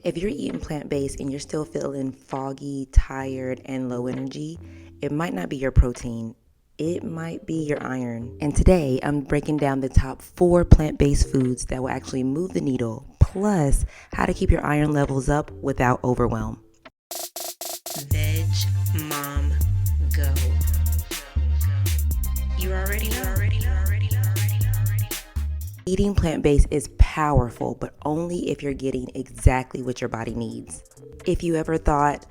If you're eating plant-based and you're still feeling foggy, tired, and low energy, it might not be your protein. It might be your iron. And today I'm breaking down the top 4 plant-based foods that will actually move the needle, plus how to keep your iron levels up without overwhelm. Veg Mom Go. You already know. Eating plant-based is powerful, but only if you're getting exactly what your body needs. If you ever thought,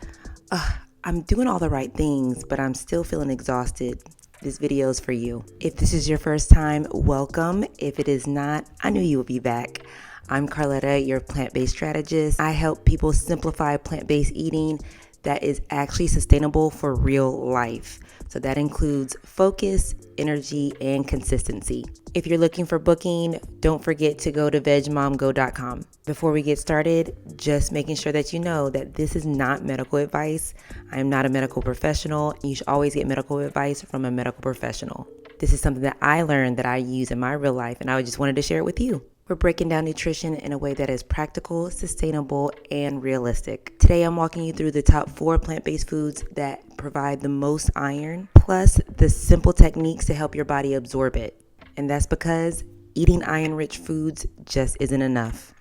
I'm doing all the right things, but I'm still feeling exhausted, this video is for you. If this is your first time, welcome. If it is not, I knew you would be back. I'm Carletta, your plant-based strategist. I help people simplify plant-based eating that is actually sustainable for real life. So that includes focus, energy, and consistency. If you're looking for booking, don't forget to go to vegmomgo.com. Before we get started, just making sure that you know that this is not medical advice. I am not a medical professional. You should always get medical advice from a medical professional. This is something that I learned that I use in my real life, and I just wanted to share it with you. We're breaking down nutrition in a way that is practical, sustainable, and realistic. Today, I'm walking you through the top 4 plant-based foods that provide the most iron, plus the simple techniques to help your body absorb it. And that's because eating iron-rich foods just isn't enough.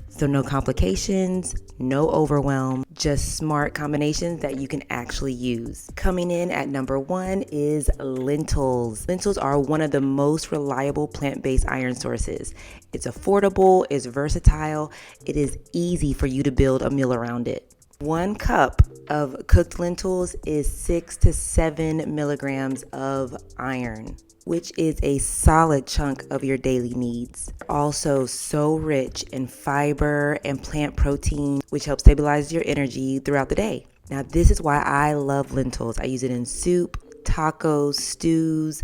So no complications, no overwhelm, just smart combinations that you can actually use. Coming in at number 1 is lentils. Lentils are one of the most reliable plant-based iron sources. It's affordable, it's versatile, it is easy for you to build a meal around it. 1 cup of cooked lentils is 6 to 7 milligrams of iron, which is a solid chunk of your daily needs. Also so rich in fiber and plant protein, which helps stabilize your energy throughout the day. Now, this is why I love lentils. I use it in soup, tacos, stews,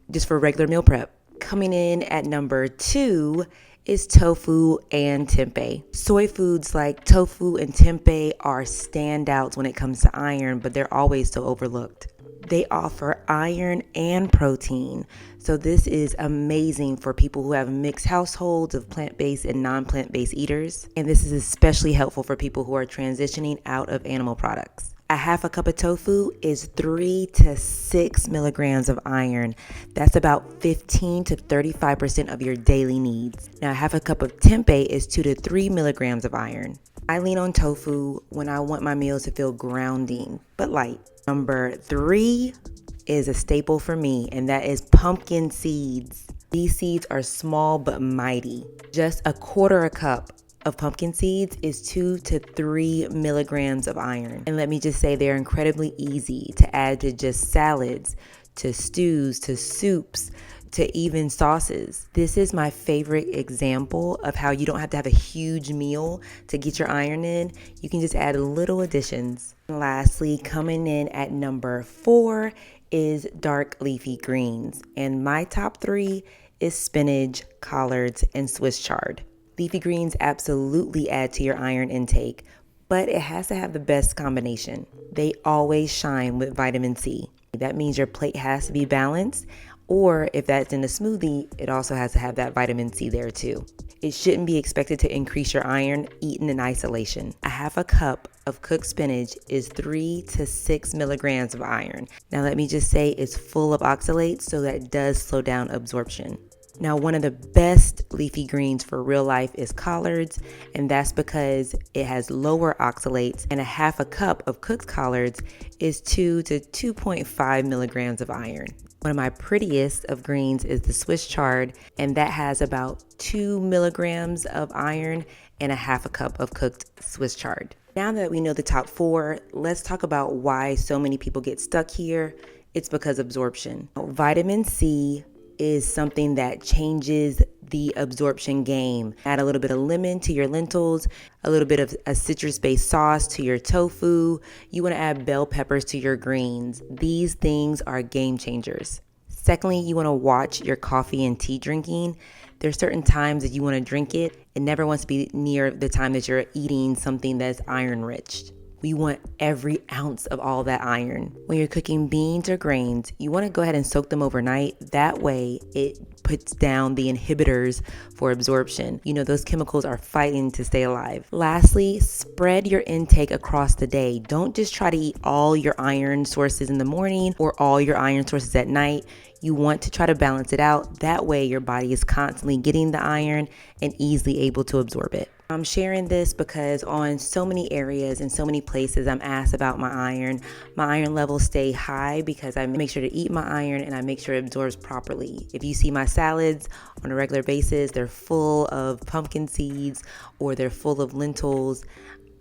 just for regular meal prep. Coming in at number 2 is tofu and tempeh. Soy foods like tofu and tempeh are standouts when it comes to iron, but they're always so overlooked. They offer iron and protein, so this is amazing for people who have mixed households of plant-based and non-plant-based eaters, and this is especially helpful for people who are transitioning out of animal products. A half a cup of tofu is 3 to 6 milligrams of iron. That's about 15 to 35% of your daily needs. Now, a half a cup of tempeh is 2 to 3 milligrams of iron. I lean on tofu when I want my meals to feel grounding, but light. Number 3 is a staple for me, and that is pumpkin seeds. These seeds are small but mighty. Just a quarter a cup of pumpkin seeds is 2 to 3 milligrams of iron. And let me just say, they're incredibly easy to add to just salads, to stews, to soups, to even sauces. This is my favorite example of how you don't have to have a huge meal to get your iron in. You can just add little additions. And lastly, coming in at number 4 is dark leafy greens. And my top 3 is spinach, collards, and Swiss chard. Leafy greens absolutely add to your iron intake, but it has to have the best combination. They always shine with vitamin C. That means your plate has to be balanced, or if that's in a smoothie, it also has to have that vitamin C there too. It shouldn't be expected to increase your iron eaten in isolation. A half a cup of cooked spinach is 3 to 6 milligrams of iron. Now let me just say, it's full of oxalates, so that does slow down absorption. Now, one of the best leafy greens for real life is collards, and that's because it has lower oxalates, and a half a cup of cooked collards is 2 to 2.5 milligrams of iron. One of my prettiest of greens is the Swiss chard, and that has about 2 milligrams of iron and a half a cup of cooked Swiss chard. Now that we know the top 4, let's talk about why so many people get stuck here. It's because absorption. Vitamin C is something that changes the absorption game. Add a little bit of lemon to your lentils, a little bit of a citrus-based sauce to your tofu. You want to add bell peppers to your greens. These things are game changers. Secondly, you want to watch your coffee and tea drinking. There's certain times that you want to drink it. It never wants to be near the time that you're eating something that's iron rich. We want every ounce of all that iron. When you're cooking beans or grains, you want to go ahead and soak them overnight. That way it puts down the inhibitors for absorption. You know, those chemicals are fighting to stay alive. Lastly, spread your intake across the day. Don't just try to eat all your iron sources in the morning or all your iron sources at night. You want to try to balance it out. That way your body is constantly getting the iron and easily able to absorb it. I'm sharing this because on so many areas and so many places I'm asked about my iron. My iron levels stay high because I make sure to eat my iron and I make sure it absorbs properly. If you see my salads on a regular basis, they're full of pumpkin seeds or they're full of lentils.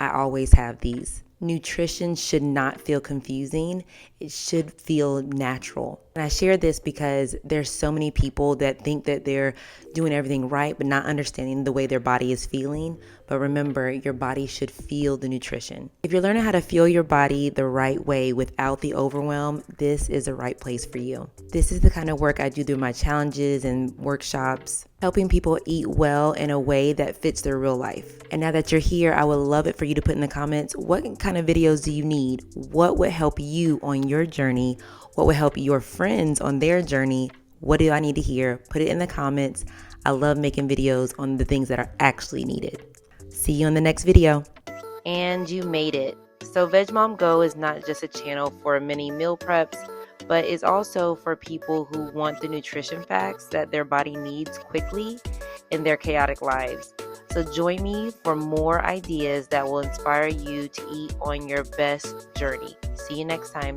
I always have these. Nutrition should not feel confusing. It should feel natural. And I share this because there's so many people that think that they're doing everything right, but not understanding the way their body is feeling. But remember, your body should feel the nutrition. If you're learning how to feel your body the right way without the overwhelm, this is the right place for you. This is the kind of work I do through my challenges and workshops, helping people eat well in a way that fits their real life. And now that you're here, I would love it for you to put in the comments, what kind of videos do you need? What would help you on your journey? What would help your friends on their journey? What do I need to hear? Put it in the comments. I love making videos on the things that are actually needed. See you on the next video. And you made it. So Veg Mom Go is not just a channel for mini meal preps, but is also for people who want the nutrition facts that their body needs quickly in their chaotic lives. So join me for more ideas that will inspire you to eat on your best journey. See you next time.